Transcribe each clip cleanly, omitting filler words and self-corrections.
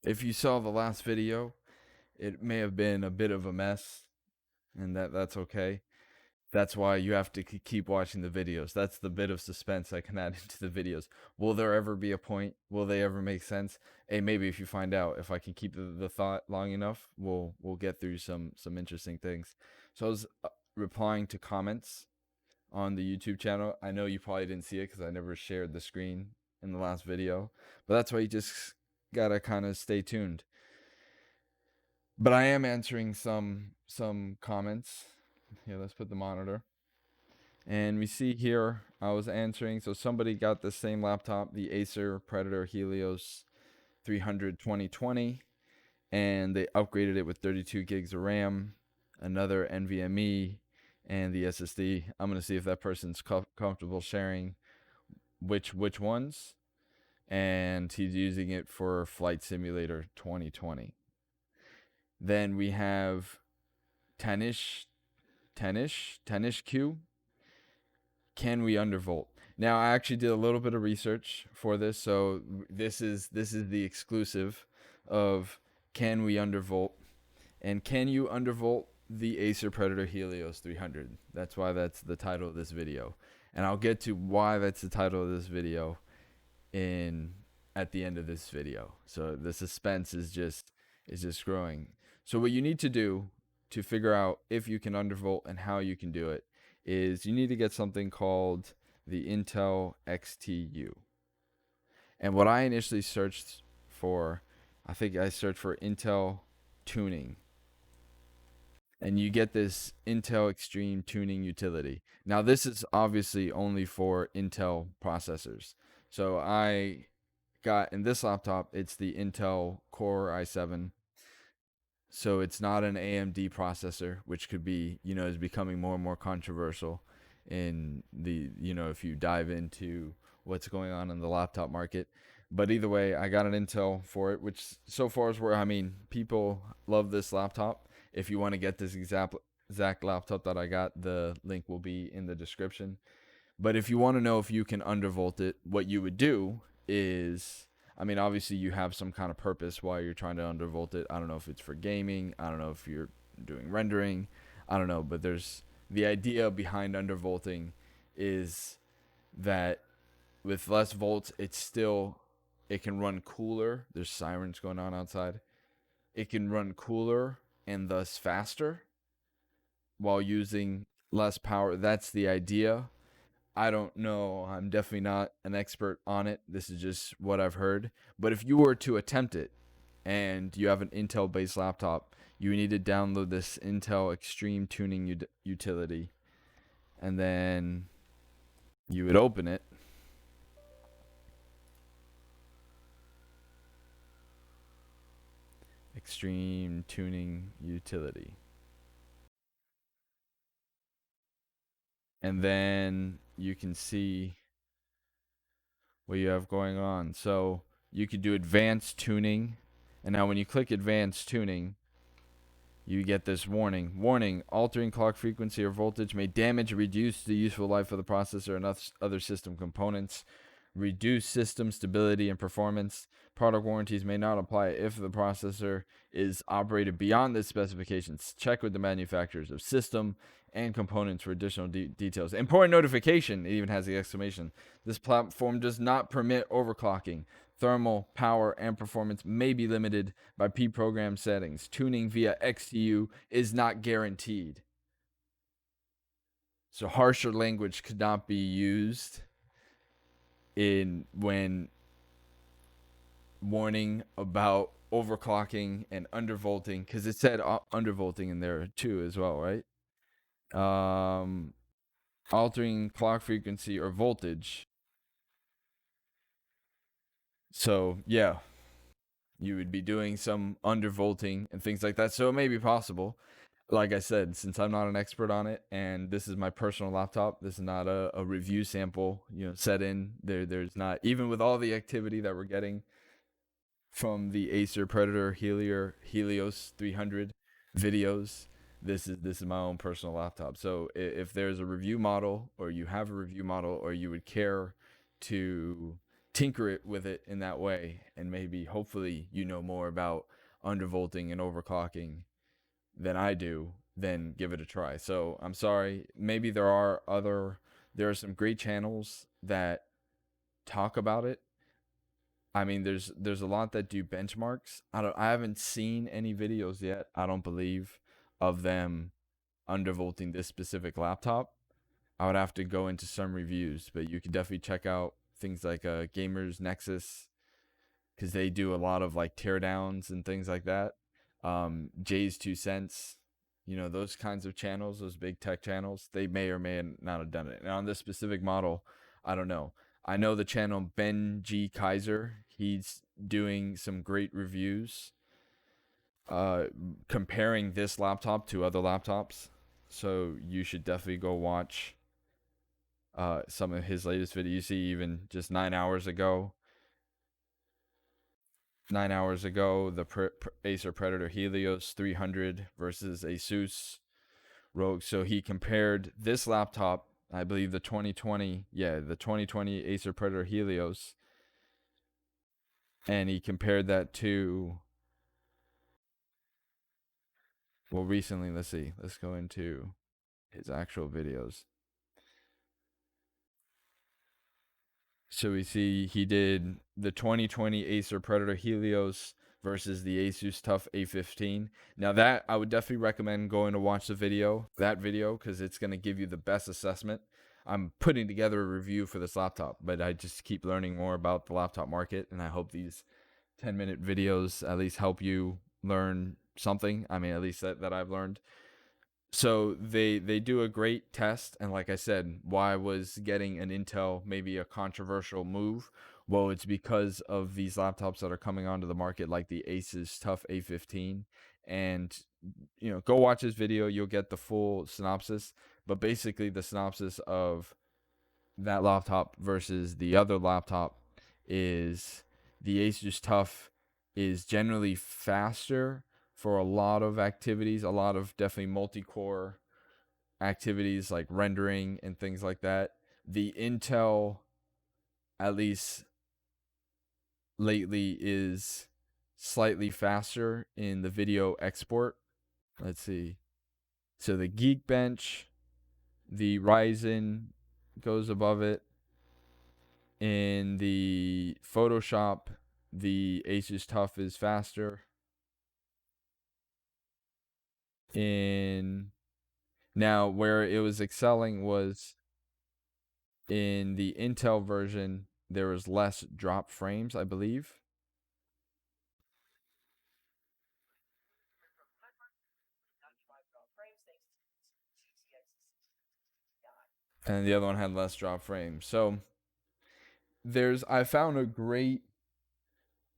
If you saw the last video, it may have been a bit of a mess, and that's okay. That's why you have to keep watching the videos. That's the bit of suspense I can add into the videos. Will there ever be a point? Will they ever make sense? Hey, maybe if you find out, if I can keep the thought long enough, we'll get through some interesting things. So I was replying to comments on the YouTube channel. I know you probably didn't see it because I never shared the screen in the last video, but that's why you just gotta kind of stay tuned. But I am answering some comments. Here, let's put the monitor. And we see here I was answering. So somebody got the same laptop, the Acer Predator Helios 300 2020, and they upgraded it with 32 gigs of RAM, another NVMe, and the SSD. I'm gonna see if that person's comfortable sharing which ones, and he's using it for Flight Simulator 2020. Then we have Tanish Q. Can we undervolt? Now I actually did a little bit of research for this, so this is the exclusive of can we undervolt, and can you undervolt the Acer Predator Helios 300? That's why that's the title of this video, and I'll get to why that's the title of this video in at the end of this video. So the suspense is just growing. So what you need to do to figure out if you can undervolt and how you can do it is you need to get something called the Intel XTU. And what I initially searched for, I think I searched for Intel tuning. And you get this Intel Extreme Tuning utility. Now, this is obviously only for Intel processors. So I got in this laptop, it's the Intel Core i7. So it's not an AMD processor, which could be, is becoming more and more controversial in if you dive into what's going on in the laptop market. But either way, I got an Intel for it, which so far is where, people love this laptop. If you want to get this exact laptop that I got, the link will be in the description. But if you want to know if you can undervolt it, what you would do is, obviously you have some kind of purpose why you're trying to undervolt it. I don't know if it's for gaming. I don't know if you're doing rendering. I don't know, but there's the idea behind undervolting is that with less volts, it can run cooler. There's sirens going on outside. It can run cooler and thus faster while using less power. That's the idea. I don't know. I'm definitely not an expert on it. This is just what I've heard. But if you were to attempt it and you have an Intel based laptop, you need to download this Intel Extreme Tuning utility. And then you would open it. Extreme Tuning Utility. And then you can see what you have going on. So you could do advanced tuning. And now when you click advanced tuning, you get this warning. Warning, altering clock frequency or voltage may damage or reduce the useful life of the processor and other system components. Reduce system stability and performance. Product warranties may not apply if the processor is operated beyond its specifications. Check with the manufacturers of system and components for additional details. Important notification, it even has the exclamation. This platform does not permit overclocking. Thermal, power, and performance may be limited by pre-programmed settings. Tuning via XTU is not guaranteed. So harsher language could not be used when warning about overclocking and undervolting, because it said undervolting in there too as well, right? Altering clock frequency or voltage. So yeah, you would be doing some undervolting and things like that. So it may be possible. Like I said, since I'm not an expert on it and this is my personal laptop, this is not a review sample, set in. There's not, even with all the activity that we're getting from the Acer Predator Helios 300 videos, this is my own personal laptop. So if there's a review model or you have a review model or you would care to tinker it with it in that way, and maybe hopefully you know more about undervolting and overclocking than I do, then give it a try. So I'm sorry. Maybe there are some great channels that talk about it. I mean, there's a lot that do benchmarks. I haven't seen any videos yet, I don't believe, of them undervolting this specific laptop. I would have to go into some reviews, but you can definitely check out things like Gamers Nexus, because they do a lot of like teardowns and things like that. Jay's 2 cents, those kinds of channels, those big tech channels, they may or may not have done it. And on this specific model, I don't know. I know the channel Ben G Kaiser. He's doing some great reviews, uh, comparing this laptop to other laptops. So you should definitely go watch some of his latest videos. You see, even just 9 hours ago, the Acer Predator Helios 300 versus Asus Rogue. So he compared this laptop, I believe the 2020 Acer Predator Helios, and he compared that to, well, recently, let's see, let's go into his actual videos. So we see he did the 2020 Acer Predator Helios versus the Asus TUF A15. Now that I would definitely recommend going to watch that video, because it's going to give you the best assessment. I'm putting together a review for this laptop, but I just keep learning more about the laptop market, and I hope these 10-minute videos at least help you learn something. I mean, at least that I've learned. So they do a great test, and like I said, why was getting an Intel maybe a controversial move? Well, it's because of these laptops that are coming onto the market, like the Asus TUF A15. And go watch this video, you'll get the full synopsis. But basically, the synopsis of that laptop versus the other laptop is the Asus TUF is generally faster for a lot of activities, a lot of definitely multi-core activities like rendering and things like that. The Intel, at least lately, is slightly faster in the video export. Let's see. So the Geekbench, the Ryzen goes above it. In the Photoshop, the Asus TUF is faster. Now, where it was excelling was in the Intel version, there was less drop frames, I believe. And the other one had less drop frames. So I found a great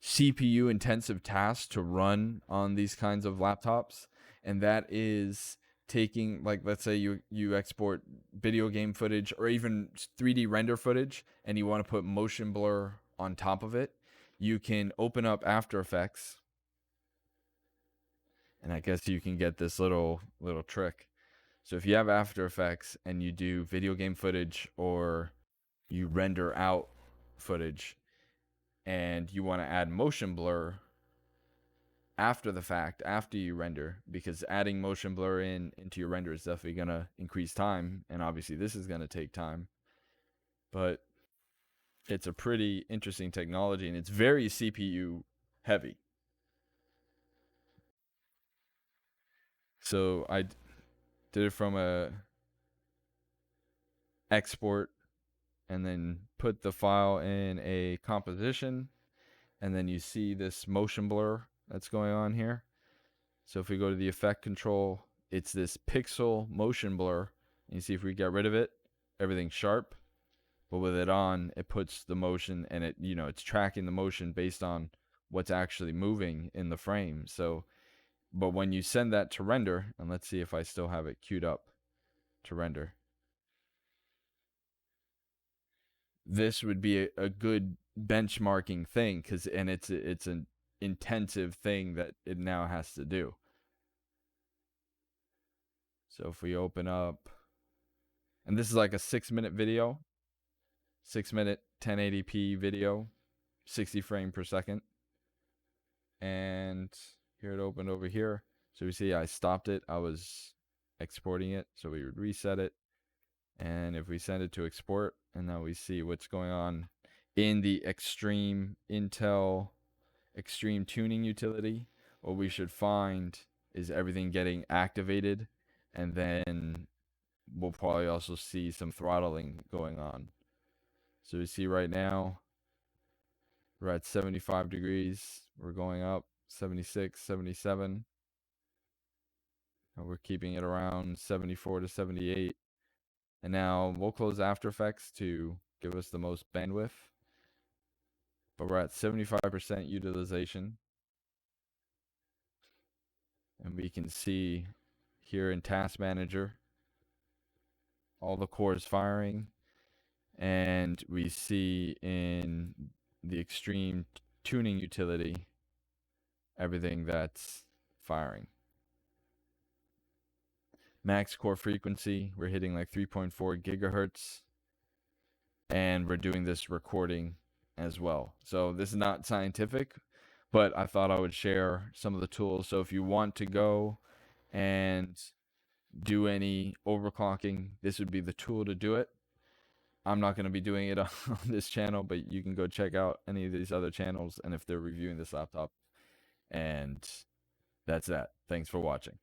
CPU intensive task to run on these kinds of laptops, and that is taking, like, let's say you export video game footage or even 3D render footage, and you want to put motion blur on top of it. You can open up After Effects, and I guess you can get this little trick. So if you have After Effects and you do video game footage, or you render out footage, and you want to add motion blur after the fact, after you render, because adding motion blur into your render is definitely going to increase time, and obviously this is going to take time, but it's a pretty interesting technology, and it's very CPU heavy. So I did it from a export, and then put the file in a composition, and then you see this motion blur that's going on here. So if we go to the effect control, it's this pixel motion blur. And you see if we get rid of it, everything's sharp. But with it on, it puts the motion, and it's tracking the motion based on what's actually moving in the frame. So, but when you send that to render, and let's see if I still have it queued up to render. This would be a good benchmarking thing, and it's an intensive thing that it now has to do. So if we open up, and this is like a 6-minute video, 6-minute 1080p video, 60 frame per second. And here it opened over here. So we see I stopped it. I was exporting it. So we would reset it. And if we send it to export, and now we see what's going on in the extreme Intel extreme tuning utility, what we should find is everything getting activated, and then we'll probably also see some throttling going on. So we see right now we're at 75 degrees, we're going up 76, 77, and we're keeping it around 74 to 78. And now we'll close After Effects to give us the most bandwidth, but we're at 75% utilization. And we can see here in Task Manager all the cores firing, and we see in the extreme tuning utility everything that's firing. Max core frequency, we're hitting like 3.4 gigahertz, and we're doing this recording as well. So this is not scientific, but I thought I would share some of the tools. So if you want to go and do any overclocking, this would be the tool to do it. I'm not going to be doing it on this channel, but you can go check out any of these other channels, and if they're reviewing this laptop. And that's that. Thanks for watching.